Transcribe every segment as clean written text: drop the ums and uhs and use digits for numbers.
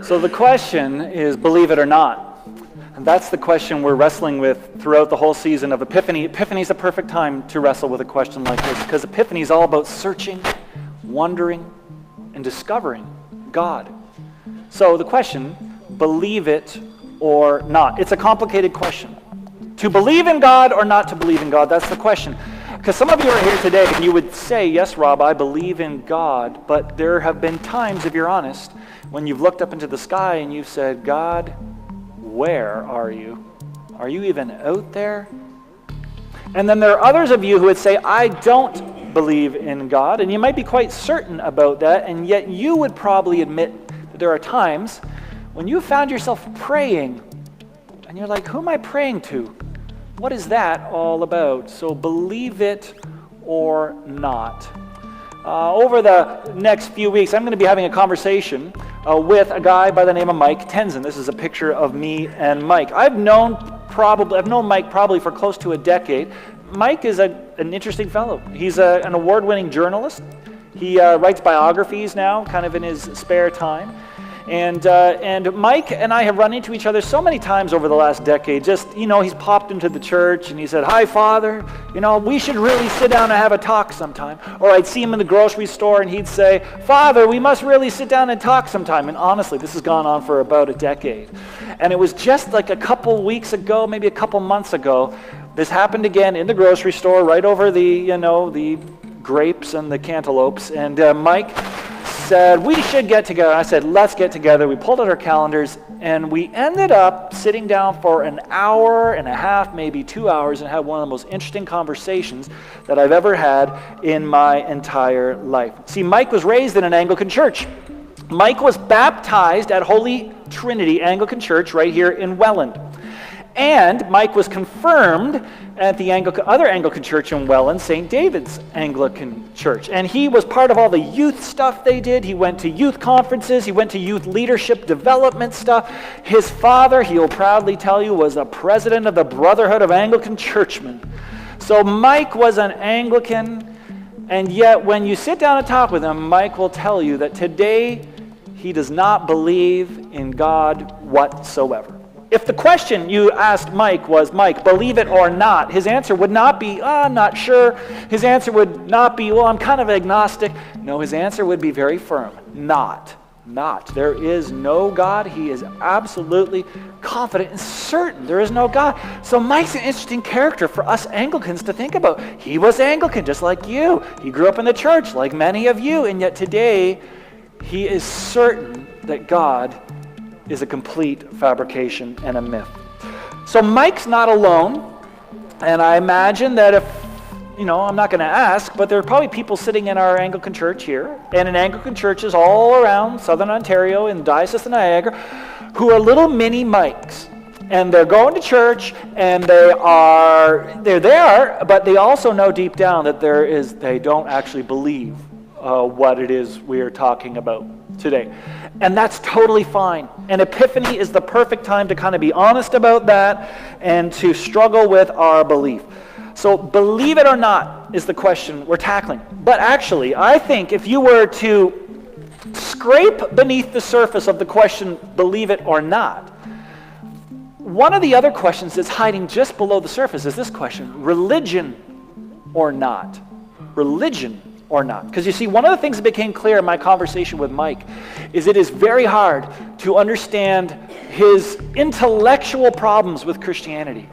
So the question is, believe it or not. And that's the question we're wrestling with throughout the whole season of Epiphany. Epiphany is the perfect time to wrestle with a question like this, because Epiphany is all about searching, wondering, and discovering God. So the question, believe it or not. It's a complicated question. To believe in God or not to believe in God, that's the question. Because some of you are here today and you would say, yes, Rob, I believe in God, but there have been times, if you're honest, when you've looked up into the sky and you've said, God, where are you? Are you even out there? And then there are others of you who would say, I don't believe in God, and you might be quite certain about that, and yet you would probably admit that there are times when you found yourself praying, and you're like, who am I praying to? What is that all about? So believe it or not. Over the next few weeks, I'm going to be having a conversation with a guy by the name of Mike Tenzin. This is a picture of me and Mike. I've known Mike probably for close to a decade. Mike is an interesting fellow. He's an award-winning journalist. He writes biographies now, kind of in his spare time. And Mike and I have run into each other so many times over the last decade. Just, he's popped into the church and he said, hi, Father, we should really sit down and have a talk sometime. Or I'd see him in the grocery store and he'd say, Father, we must really sit down and talk sometime. And honestly, this has gone on for about a decade. And it was just like a couple weeks ago, maybe a couple months ago, this happened again in the grocery store, right over the grapes and the cantaloupes. And Mike said, we should get together. I said, let's get together. We pulled out our calendars and we ended up sitting down for an hour and a half, maybe 2 hours, and had one of the most interesting conversations that I've ever had in my entire life. See, Mike was raised in an Anglican church. Mike was baptized at Holy Trinity Anglican Church right here in Welland. And Mike was confirmed at the other Anglican church in Welland, St. David's Anglican Church. And he was part of all the youth stuff they did. He went to youth conferences. He went to youth leadership development stuff. His father, he'll proudly tell you, was a president of the Brotherhood of Anglican Churchmen. So Mike was an Anglican, and yet when you sit down and talk with him, Mike will tell you that today he does not believe in God whatsoever. If the question you asked Mike was, Mike, believe it or not, his answer would not be, I'm not sure. His answer would not be, well, I'm kind of agnostic. No, his answer would be very firm. Not. There is no God. He is absolutely confident and certain there is no God. So Mike's an interesting character for us Anglicans to think about. He was Anglican just like you. He grew up in the church like many of you, and yet today he is certain that God is a complete fabrication and a myth. So Mike's not alone, and I imagine that if, I'm not going to ask, but there are probably people sitting in our Anglican church here, and in Anglican churches all around Southern Ontario in the Diocese of Niagara, who are little mini Mikes. And they're going to church, and they're there, but they also know deep down that they don't actually believe what it is we are talking about today. And that's totally fine. And Epiphany is the perfect time to kind of be honest about that and to struggle with our belief. So believe it or not is the question we're tackling. But actually, I think if you were to scrape beneath the surface of the question, believe it or not, one of the other questions that's hiding just below the surface is this question, religion or not? Religion or not? Because you see, one of the things that became clear in my conversation with Mike is it is very hard to understand his intellectual problems with Christianity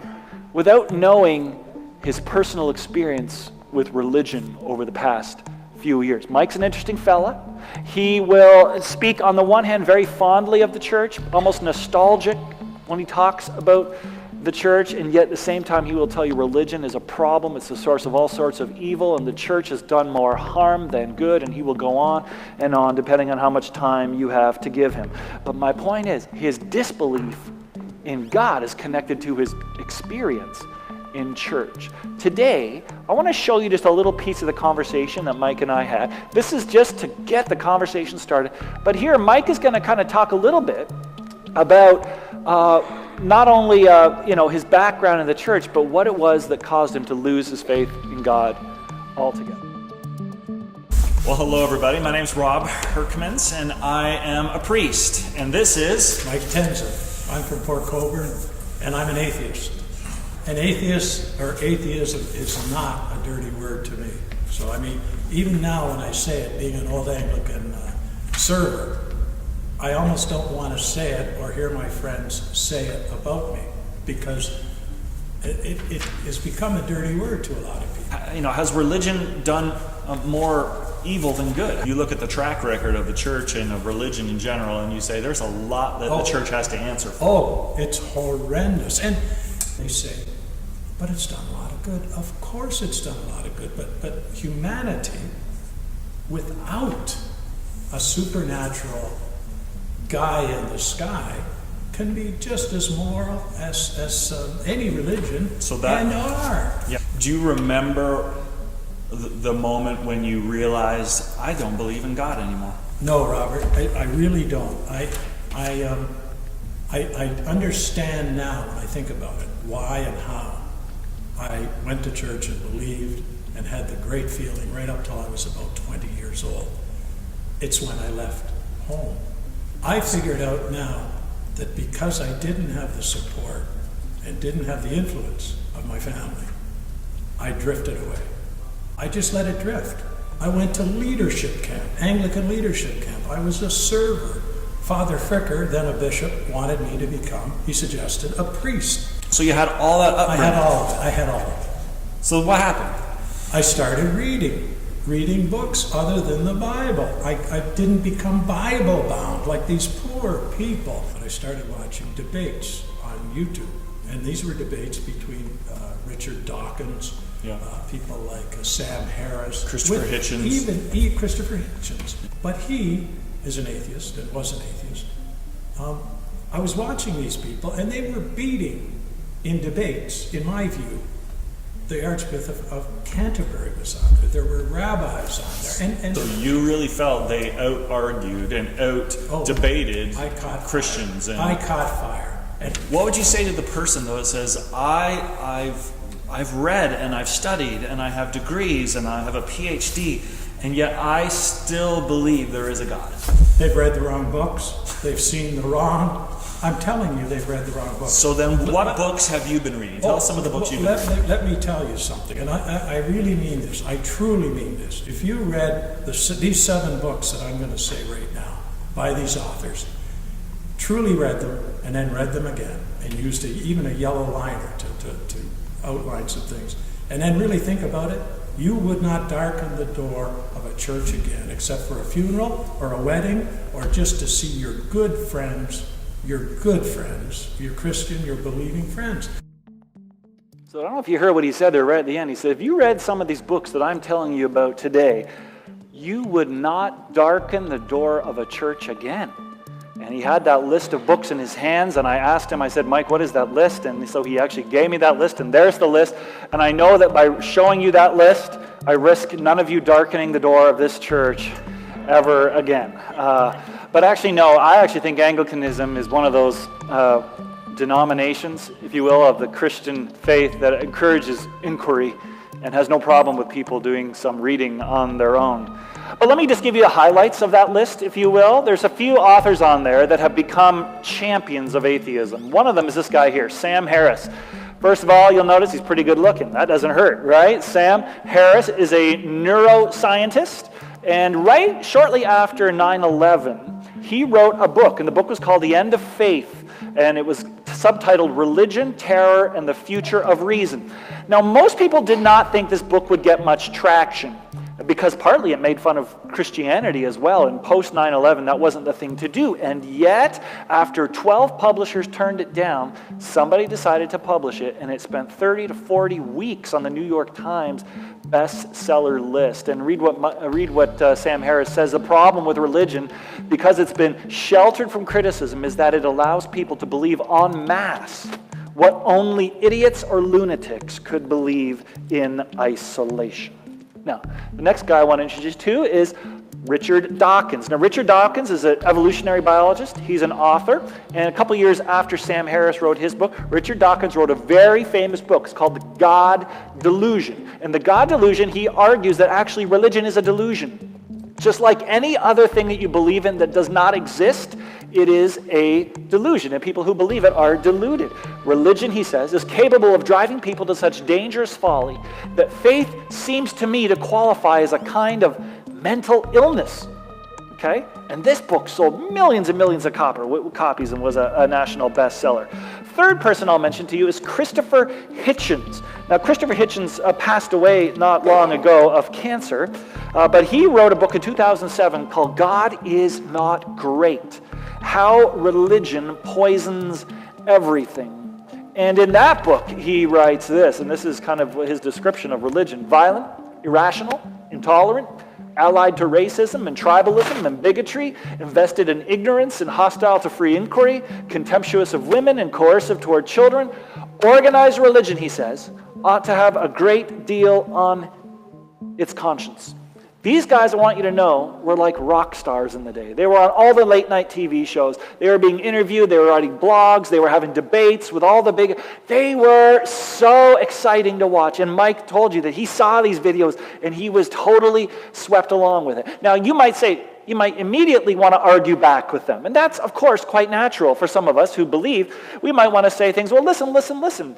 without knowing his personal experience with religion over the past few years. Mike's an interesting fella. He will speak on the one hand very fondly of the church, almost nostalgic when he talks about the church, and yet at the same time he will tell you religion is a problem. It's the source of all sorts of evil, and the church has done more harm than good, and he will go on and on depending on how much time you have to give him. But my point is, his disbelief in God is connected to his experience in church. Today, I want to show you just a little piece of the conversation that Mike and I had. This is just to get the conversation started. But here, Mike is going to kind of talk a little bit about not only his background in the church, but what it was that caused him to lose his faith in God altogether. Well, hello everybody. My name's Rob Herkmans, and I am a priest. And this is Mike Tenzer. I'm from Port Colborne, and I'm an atheist. An atheist or atheism is not a dirty word to me. So, I mean, even now when I say it, being an old Anglican server, I almost don't want to say it or hear my friends say it about me, because it has become a dirty word to a lot of people. Has religion done more evil than good? You look at the track record of the church and of religion in general, and you say there's a lot that the church has to answer for. Oh, it's horrendous. And they say, but it's done a lot of good. Of course it's done a lot of good, but humanity, without a supernatural guy in the sky, can be just as moral as any religion and art. Yeah. Do you remember the moment when you realized, I don't believe in God anymore? No, Robert, I really don't. I understand now when I think about it, why and how I went to church and believed and had the great feeling right up till I was about 20 years old. It's when I left home. I figured out now that because I didn't have the support and didn't have the influence of my family, I drifted away. I just let it drift. I went to leadership camp, Anglican leadership camp. I was a server. Father Fricker, then a bishop, wanted me to become, he suggested, a priest. So you had all that upbringing? I had all of it. So what happened? I started reading books other than the Bible. I didn't become Bible bound like these poor people. But I started watching debates on YouTube. And these were debates between Richard Dawkins, people like Sam Harris, Christopher Hitchens. Even Christopher Hitchens. But he is an atheist and was an atheist. I was watching these people, and they were beating in debates, in my view. The Archbishop of Canterbury was on there. There were rabbis on there. And so you really felt they out-argued and out-debated Christians. I caught fire. And what would you say to the person, though, that says, I've read and I've studied and I have degrees and I have a PhD, and yet I still believe there is a God? They've read the wrong books. They've seen the wrong. I'm telling you, they've read the wrong books. So then what books have you been reading? Tell us some of the books you've been reading. Let me tell you something, and I really mean this. I truly mean this. If you read these 7 books that I'm going to say right now by these authors, truly read them, and then read them again, and used even a yellow liner to outline some things, and then really think about it, you would not darken the door of a church again, except for a funeral or a wedding, or just to see your good friends, your Christian, your believing friends. So I don't know if you heard what he said there right at the end. He said, if you read some of these books that I'm telling you about today, you would not darken the door of a church again. And he had that list of books in his hands, and I asked him, I said, Mike, what is that list? And so he actually gave me that list, and there's the list. And I know that by showing you that list, I risk none of you darkening the door of this church ever again. But actually, no, I actually think Anglicanism is one of those denominations, if you will, of the Christian faith that encourages inquiry and has no problem with people doing some reading on their own. But let me just give you the highlights of that list, if you will. There's a few authors on there that have become champions of atheism. One of them is this guy here, Sam Harris. First of all, you'll notice he's pretty good looking. That doesn't hurt, right? Sam Harris is a neuroscientist, and right shortly after 9/11, he wrote a book, and the book was called The End of Faith, and it was subtitled Religion, Terror, and the Future of Reason. Now, most people did not think this book would get much traction, because partly it made fun of Christianity as well, and post 9/11 that wasn't the thing to do. And yet, after 12 publishers turned it down, somebody decided to publish it, and it spent 30 to 40 weeks on the New York Times bestseller list. And read what Sam Harris says. The problem with religion, because it's been sheltered from criticism, is that it allows people to believe en masse what only idiots or lunatics could believe in isolation. Now, the next guy I want to introduce to you is Richard Dawkins. Now, Richard Dawkins is an evolutionary biologist. He's an author. And a couple years after Sam Harris wrote his book, Richard Dawkins wrote a very famous book. It's called The God Delusion. And The God Delusion, he argues that actually religion is a delusion. Just like any other thing that you believe in that does not exist, it is a delusion, and people who believe it are deluded. Religion, he says, is capable of driving people to such dangerous folly that faith seems to me to qualify as a kind of mental illness. Okay? And this book sold millions and millions of copies and was a national bestseller. Third person I'll mention to you is Christopher Hitchens. Now, Christopher Hitchens passed away not long ago of cancer, but he wrote a book in 2007 called God Is Not Great: How Religion Poisons Everything. And in that book, he writes this, and this is kind of his description of religion: violent, irrational, intolerant, allied to racism and tribalism and bigotry, invested in ignorance and hostile to free inquiry, contemptuous of women and coercive toward children. Organized religion, he says, ought to have a great deal on its conscience. These guys, I want you to know, were like rock stars in the day. They were on all the late night TV shows. They were being interviewed. They were writing blogs. They were having debates with all the big... They were so exciting to watch. And Mike told you that he saw these videos and he was totally swept along with it. Now, you might say, you might immediately want to argue back with them. And that's, of course, quite natural for some of us who believe. We might want to say things, well, listen.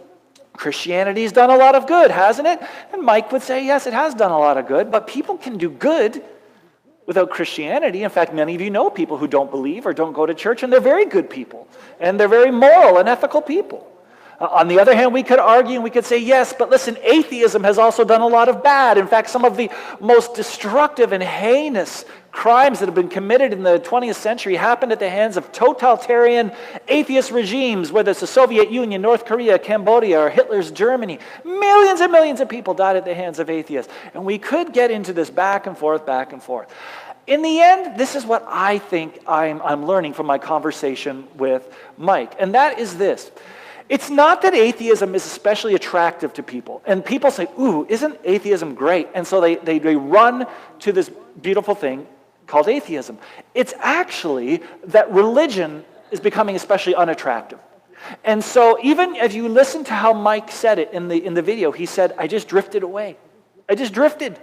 Christianity's done a lot of good, hasn't it? And Mike would say, yes, it has done a lot of good, but people can do good without Christianity. In fact, many of you know people who don't believe or don't go to church, and they're very good people, and they're very moral and ethical people. On the other hand, we could argue and we could say, yes, but listen, atheism has also done a lot of bad. In fact, some of the most destructive and heinous crimes that have been committed in the 20th century happened at the hands of totalitarian atheist regimes, whether it's the Soviet Union, North Korea, Cambodia, or Hitler's Germany. Millions and millions of people died at the hands of atheists. And we could get into this back and forth. In the end, this is what I think I'm learning from my conversation with Mike, and that is this. It's not that atheism is especially attractive to people. And people say, ooh, isn't atheism great? And so they run to this beautiful thing called atheism. It's actually that religion is becoming especially unattractive. And so even if you listen to how Mike said it in the video, he said, I just drifted away. I just drifted.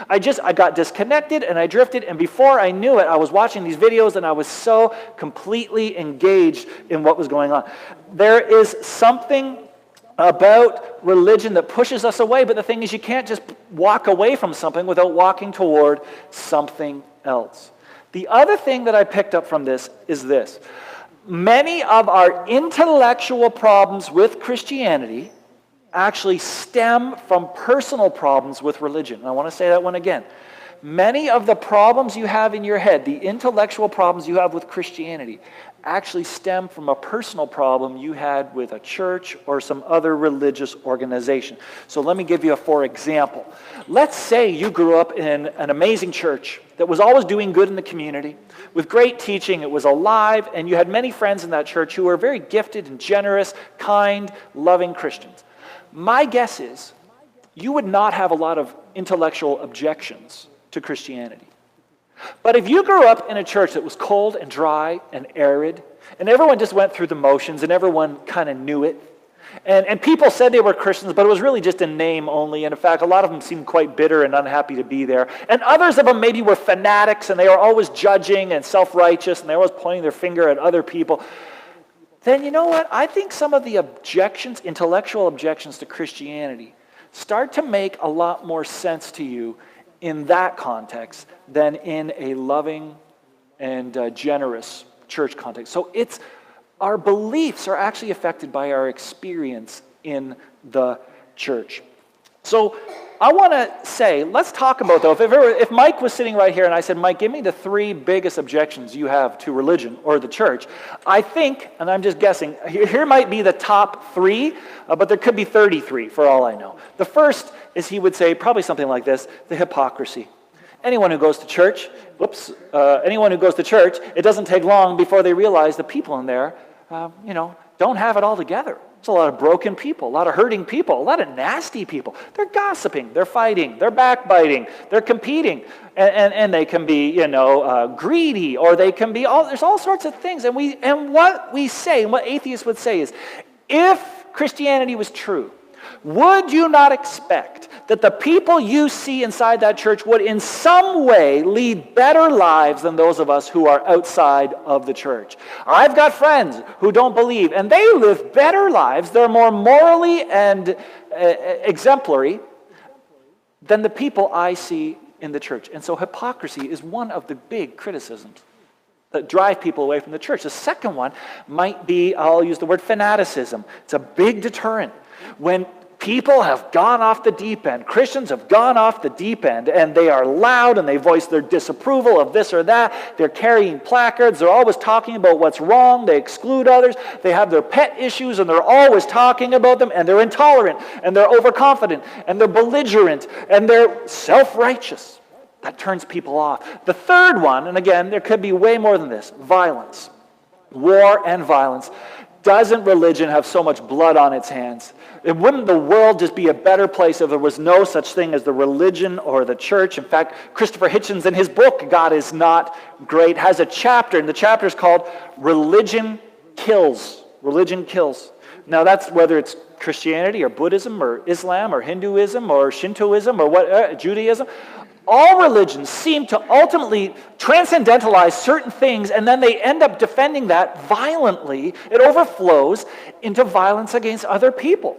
I got disconnected and I drifted, and before I knew it, I was watching these videos and I was so completely engaged in what was going on. There is something about religion that pushes us away, but the thing is, you can't just walk away from something without walking toward something else. The other thing that I picked up from this is this. Many of our intellectual problems with Christianity actually stem from personal problems with religion. And I want to say that one again. Many of the problems you have in your head, the intellectual problems you have with Christianity, actually stem from a personal problem you had with a church or some other religious organization. So let me give you for example. Let's say you grew up in an amazing church that was always doing good in the community, with great teaching, it was alive, and you had many friends in that church who were very gifted and generous, kind, loving Christians. My guess is you would not have a lot of intellectual objections to Christianity. But if you grew up in a church that was cold and dry and arid, and everyone just went through the motions and everyone kind of knew it, and people said they were Christians, but it was really just a name only, and in fact, a lot of them seemed quite bitter and unhappy to be there, and others of them maybe were fanatics, and they were always judging and self-righteous, and they were always pointing their finger at other people, then you know what? I think some of the objections, intellectual objections to Christianity, start to make a lot more sense to you in that context than in a loving and generous church context. So our beliefs are actually affected by our experience in the church. So I want to say, let's talk about, though, if Mike was sitting right here and I said, Mike, give me the 3 biggest objections you have to religion or the church, I think, and I'm just guessing, here might be the top 3, but there could be 33 for all I know. The first is, he would say probably something like this: the hypocrisy. Anyone who goes to church, it doesn't take long before they realize the people in there, don't have it all together. It's a lot of broken people, a lot of hurting people, a lot of nasty people. They're gossiping, they're fighting, they're backbiting, they're competing, and they can be, greedy, or they can be there's all sorts of things. And what we say, and what atheists would say is, if Christianity was true, would you not expect that the people you see inside that church would in some way lead better lives than those of us who are outside of the church? I've got friends who don't believe, and they live better lives. They're more morally and exemplary than the people I see in the church. And so hypocrisy is one of the big criticisms that drive people away from the church. The second one might be, I'll use the word fanaticism. It's a big deterrent. When people have gone off the deep end, Christians have gone off the deep end, and they are loud and they voice their disapproval of this or that. They're carrying placards. They're always talking about what's wrong. They exclude others. They have their pet issues and they're always talking about them, and they're intolerant and they're overconfident and they're belligerent and they're self-righteous. That turns people off. The third one, and again, there could be way more than this, violence. War and violence. Doesn't religion have so much blood on its hands? Wouldn't the world just be a better place if there was no such thing as the religion or the church? In fact, Christopher Hitchens in his book, God is Not Great, has a chapter, and the chapter is called Religion Kills. Religion Kills. Now that's whether it's Christianity or Buddhism or Islam or Hinduism or Shintoism or Judaism. All religions seem to ultimately transcendentalize certain things, and then they end up defending that violently. It overflows into violence against other people.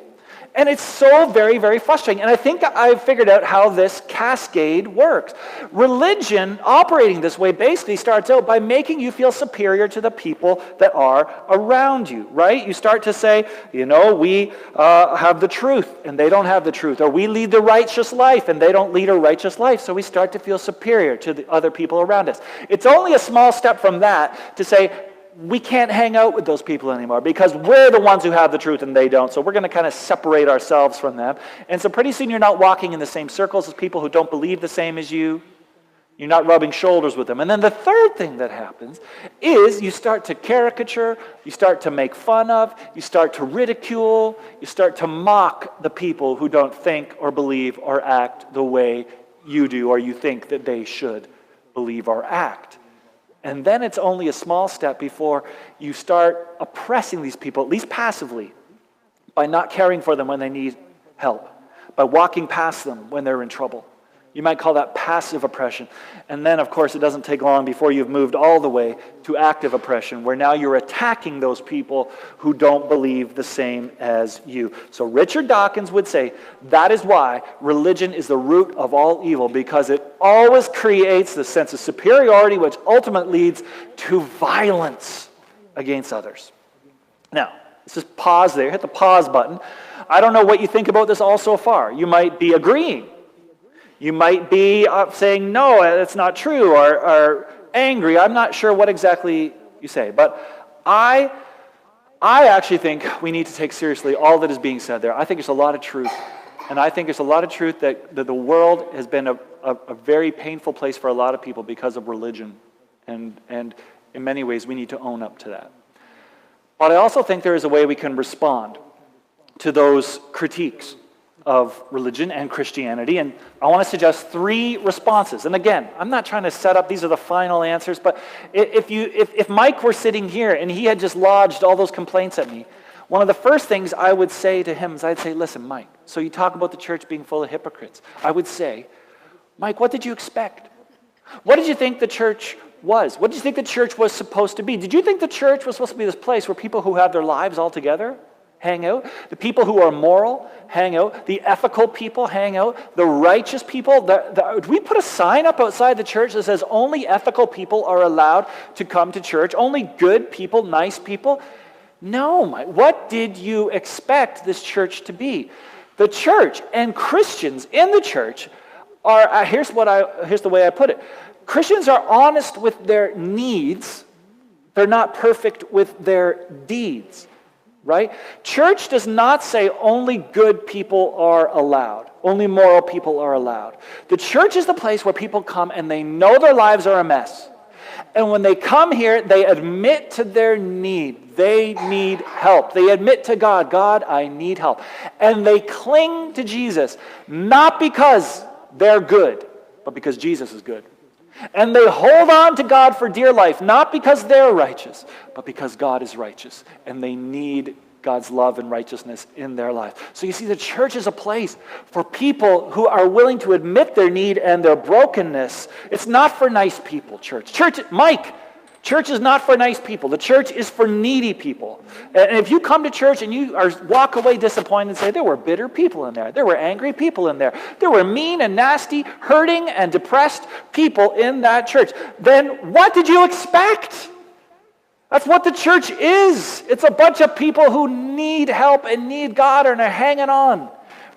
And it's so very, very frustrating. And I think I've figured out how this cascade works. Religion operating this way basically starts out by making you feel superior to the people that are around you, right? You start to say, we have the truth and they don't have the truth. Or we lead the righteous life and they don't lead a righteous life. So we start to feel superior to the other people around us. It's only a small step from that to say, we can't hang out with those people anymore because we're the ones who have the truth and they don't. So we're going to kind of separate ourselves from them. And so pretty soon you're not walking in the same circles as people who don't believe the same as you. You're not rubbing shoulders with them. And then the third thing that happens is you start to caricature, you start to make fun of, you start to ridicule, you start to mock the people who don't think or believe or act the way you do or you think that they should believe or act. And then it's only a small step before you start oppressing these people, at least passively, by not caring for them when they need help, by walking past them when they're in trouble. You might call that passive oppression. And then, of course, it doesn't take long before you've moved all the way to active oppression, where now you're attacking those people who don't believe the same as you. So Richard Dawkins would say that is why religion is the root of all evil, because it always creates the sense of superiority, which ultimately leads to violence against others. Now, let's just pause there, hit the pause button. I don't know what you think about this all so far. You might be agreeing. You might be saying, no, that's not true, or angry. I'm not sure what exactly you say. But I actually think we need to take seriously all that is being said there. I think there's a lot of truth. And I think there's a lot of truth that the world has been a very painful place for a lot of people because of religion. And in many ways, we need to own up to that. But I also think there is a way we can respond to those critiques of religion and Christianity, and I want to suggest 3 responses. And again, I'm not trying to set up these are the final answers, but if Mike were sitting here and he had just lodged all those complaints at me, one of the first things I would say to him is I'd say, listen, Mike, so you talk about the church being full of hypocrites. I would say, Mike, what did you expect? What did you think the church was? What did you think the church was supposed to be? Did you think the church was supposed to be this place where people who have their lives all together hang out? The people who are moral hang out. The ethical people hang out. The righteous people. We put a sign up outside the church that says only ethical people are allowed to come to church. Only good people, nice people. No, what did you expect this church to be? The church and Christians in the church are, here's the way I put it. Christians are honest with their needs. They're not perfect with their deeds. Right? Church does not say only good people are allowed. Only moral people are allowed. The church is the place where people come and they know their lives are a mess. And when they come here, they admit to their need. They need help. They admit to God, God, I need help. And they cling to Jesus, not because they're good, but because Jesus is good. And they hold on to God for dear life, not because they're righteous, but because God is righteous. And they need God's love and righteousness in their lives. So you see, the church is a place for people who are willing to admit their need and their brokenness. It's not for nice people, church. Church is not for nice people. The church is for needy people. And if you come to church and you walk away disappointed and say, there were bitter people in there, there were angry people in there, there were mean and nasty, hurting and depressed people in that church, then what did you expect? That's what the church is. It's a bunch of people who need help and need God and are hanging on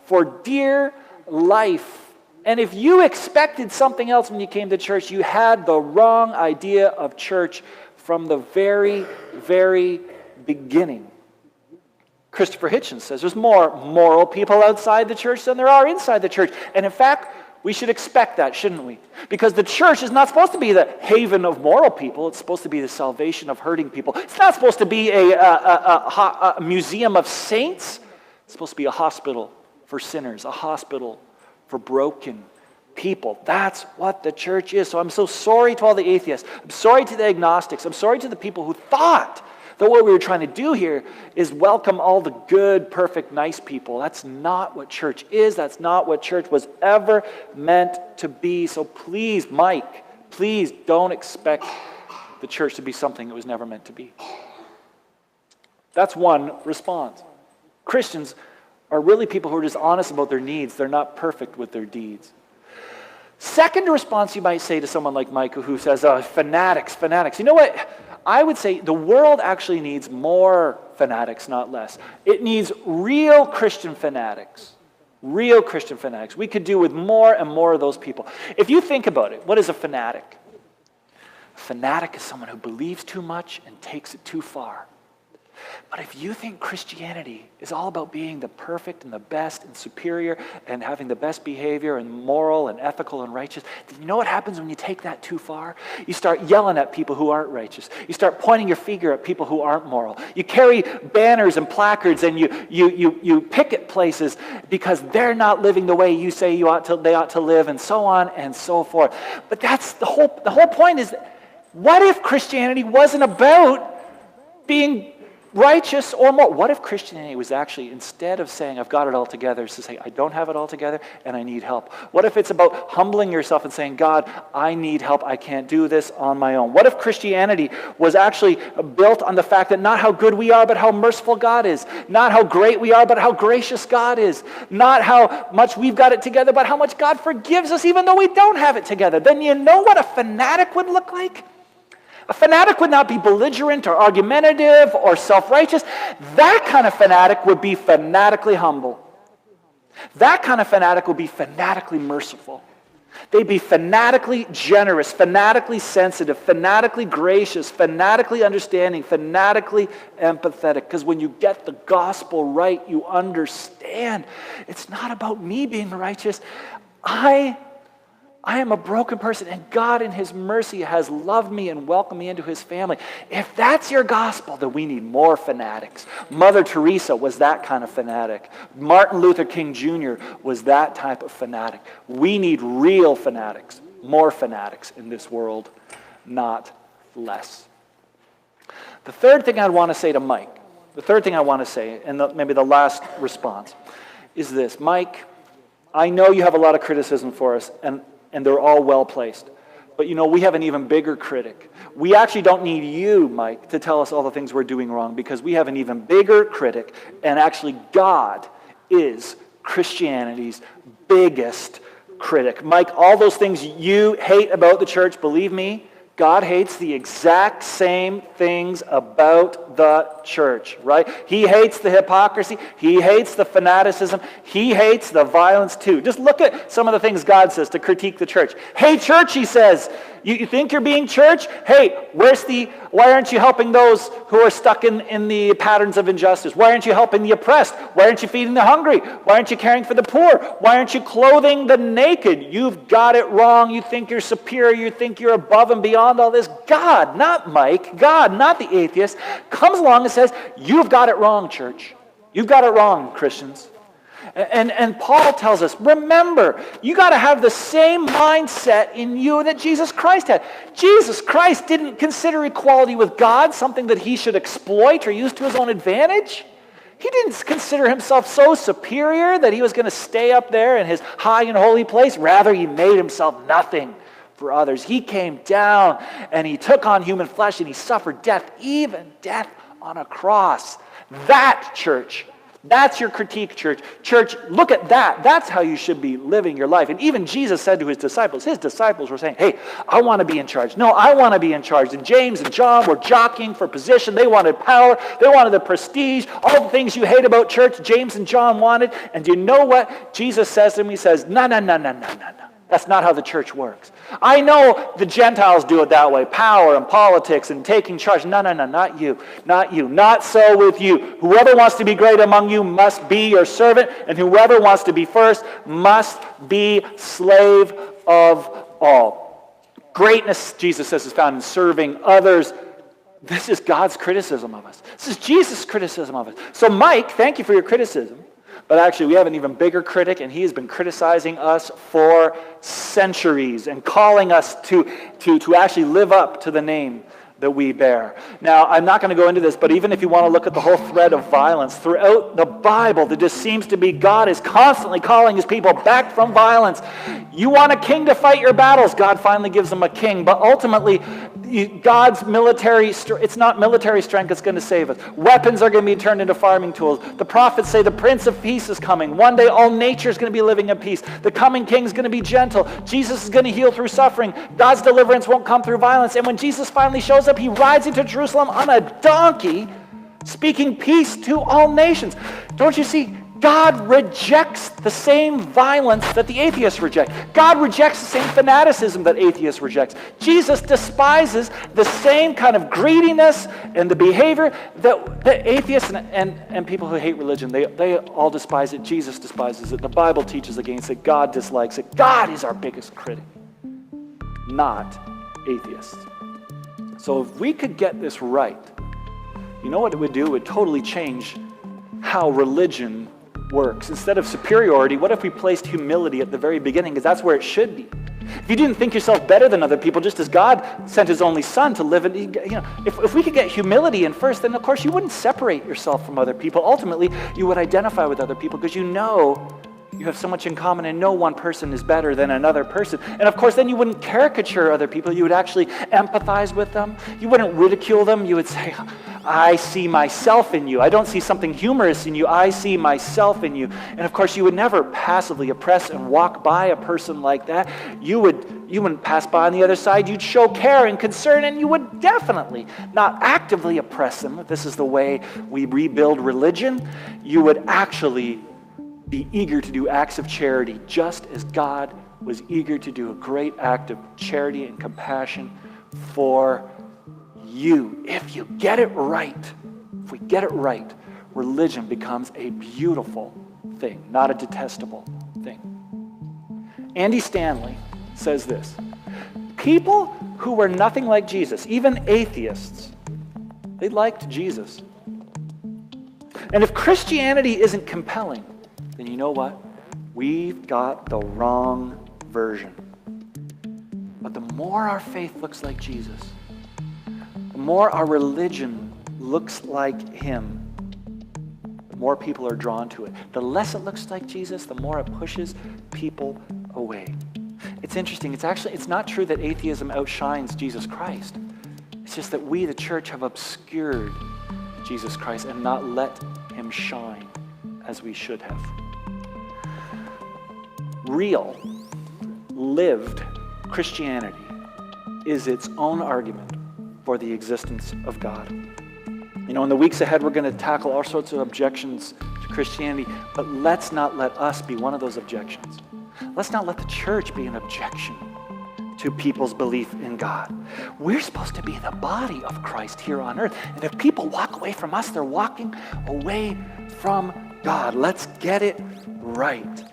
for dear life. And if you expected something else when you came to church, you had the wrong idea of church from the very, very beginning. Christopher Hitchens says there's more moral people outside the church than there are inside the church. And in fact, we should expect that, shouldn't we? Because the church is not supposed to be the haven of moral people. It's supposed to be the salvation of hurting people. It's not supposed to be a museum of saints. It's supposed to be a hospital for sinners, a hospital for broken people. That's what the church is. So I'm so sorry to all the atheists. I'm sorry to the agnostics. I'm sorry to the people who thought that what we were trying to do here is welcome all the good, perfect, nice people. That's not what church is. That's not what church was ever meant to be. So please, Mike, please don't expect the church to be something it was never meant to be. That's one response. Christians are really people who are just honest about their needs. They're not perfect with their deeds. Second response you might say to someone like Michael who says, fanatics. You know what? I would say the world actually needs more fanatics, not less. It needs real Christian fanatics. Real Christian fanatics. We could do with more and more of those people. If you think about it, what is a fanatic? A fanatic is someone who believes too much and takes it too far. But if you think Christianity is all about being the perfect and the best and superior and having the best behavior and moral and ethical and righteous, then you know what happens when you take that too far? You start yelling at people who aren't righteous. You start pointing your finger at people who aren't moral. You carry banners and placards and you picket places because they're not living the way you say they ought to live, and so on and so forth. But that's the whole point is, what if Christianity wasn't about being righteous or more? What if Christianity was actually, instead of saying, I've got it all together, is to say, I don't have it all together and I need help? What if it's about humbling yourself and saying, God, I need help. I can't do this on my own. What if Christianity was actually built on the fact that not how good we are, but how merciful God is. Not how great we are, but how gracious God is. Not how much we've got it together, but how much God forgives us even though we don't have it together. Then you know what a fanatic would look like? A fanatic would not be belligerent or argumentative or self-righteous. That kind of fanatic would be fanatically humble. That kind of fanatic would be fanatically merciful. They'd be fanatically generous, fanatically sensitive, fanatically gracious, fanatically understanding, fanatically empathetic. Because when you get the gospel right, you understand it's not about me being righteous. I am a broken person, and God in His mercy has loved me and welcomed me into His family. If that's your gospel, then we need more fanatics. Mother Teresa was that kind of fanatic. Martin Luther King Jr. was that type of fanatic. We need real fanatics, more fanatics in this world, not less. The third thing I want to say to Mike, and maybe the last response, is this. Mike, I know you have a lot of criticism for us, and they're all well-placed. But we have an even bigger critic. We actually don't need you, Mike, to tell us all the things we're doing wrong, because we have an even bigger critic, and actually God is Christianity's biggest critic. Mike, all those things you hate about the church, believe me, God hates the exact same things about the church, right? He hates the hypocrisy. He hates the fanaticism. He hates the violence too. Just look at some of the things God says to critique the church. Hey, church, He says, you think you're being church? Hey, why aren't you helping those who are stuck in the patterns of injustice? Why aren't you helping the oppressed? Why aren't you feeding the hungry? Why aren't you caring for the poor? Why aren't you clothing the naked? You've got it wrong. You think you're superior. You think you're above and beyond all this. God, not Mike, God, not the atheist, comes along and says, you've got it wrong, church. You've got it wrong, Christians. And Paul tells us, remember, you got to have the same mindset in you that Jesus Christ had. Jesus Christ didn't consider equality with God something that He should exploit or use to His own advantage. He didn't consider himself so superior that he was going to stay up there in his high and holy place. Rather, he made himself nothing for others. He came down and he took on human flesh and he suffered death, even death on a cross. That, church, that's your critique, church. Church, look at that. That's how you should be living your life. And even Jesus said to his disciples were saying, hey, I want to be in charge. No, I want to be in charge. And James and John were jockeying for position. They wanted power. They wanted the prestige. All the things you hate about church, James and John wanted. And do you know what Jesus says to them? He says, no. That's not how the church works. I know the Gentiles do it that way. Power and politics and taking charge. No, not you. Not you. Not so with you. Whoever wants to be great among you must be your servant, and whoever wants to be first must be slave of all. Greatness, Jesus says, is found in serving others. This is God's criticism of us. This is Jesus' criticism of us. So Mike, thank you for your criticism. But actually, we have an even bigger critic, and he has been criticizing us for centuries and calling us to actually live up to the name that we bear. Now, I'm not going to go into this, but even if you want to look at the whole thread of violence throughout the Bible, there just seems to be God is constantly calling his people back from violence. You want a king to fight your battles, God finally gives them a king. But ultimately, God's it's not military strength that's going to save us. Weapons are going to be turned into farming tools. The prophets say the Prince of Peace is coming. One day all nature is going to be living in peace. The coming king is going to be gentle. Jesus is going to heal through suffering. God's deliverance won't come through violence. And when Jesus finally shows up, he rides into Jerusalem on a donkey, speaking peace to all nations. Don't you see? God rejects the same violence that the atheists reject. God rejects the same fanaticism that atheists reject. Jesus despises the same kind of greediness and the behavior that the atheists and people who hate religion, they all despise it. Jesus despises it. The Bible teaches against it. God dislikes it. God is our biggest critic, not atheists. So if we could get this right, you know what it would do? It would totally change how religion works. Instead of superiority, what if we placed humility at the very beginning? Because that's where it should be. If you didn't think yourself better than other people, just as God sent his only son to live in, if we could get humility in first, then of course you wouldn't separate yourself from other people. Ultimately, you would identify with other people because you know you have so much in common and no one person is better than another person. And of course, then you wouldn't caricature other people. You would actually empathize with them. You wouldn't ridicule them. You would say, I see myself in you. I don't see something humorous in you. I see myself in you. And of course, you would never passively oppress and walk by a person like that. You wouldn't pass by on the other side. You'd show care and concern, and you would definitely not actively oppress them. If this is the way we rebuild religion, you would actually be eager to do acts of charity, just as God was eager to do a great act of charity and compassion for you. If you get it right, if we get it right, religion becomes a beautiful thing, not a detestable thing. Andy Stanley says this: people who were nothing like Jesus, even atheists, they liked Jesus. And if Christianity isn't compelling, then you know what? We've got the wrong version. But the more our faith looks like Jesus, the more our religion looks like him, the more people are drawn to it. The less it looks like Jesus, the more it pushes people away. It's interesting. It's not true that atheism outshines Jesus Christ. It's just that we, the church, have obscured Jesus Christ and not let him shine as we should have. Real, lived Christianity is its own argument for the existence of God. In the weeks ahead, we're going to tackle all sorts of objections to Christianity, but let's not let us be one of those objections. Let's not let the church be an objection to people's belief in God. We're supposed to be the body of Christ here on earth, and if people walk away from us, they're walking away from God. Let's get it right.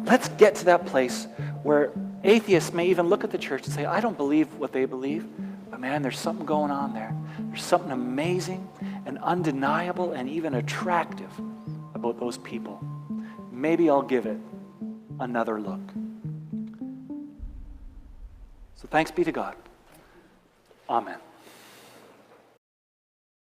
Let's get to that place where atheists may even look at the church and say, I don't believe what they believe, but man, there's something going on there. There's something amazing and undeniable and even attractive about those people. Maybe I'll give it another look. So thanks be to God. Amen.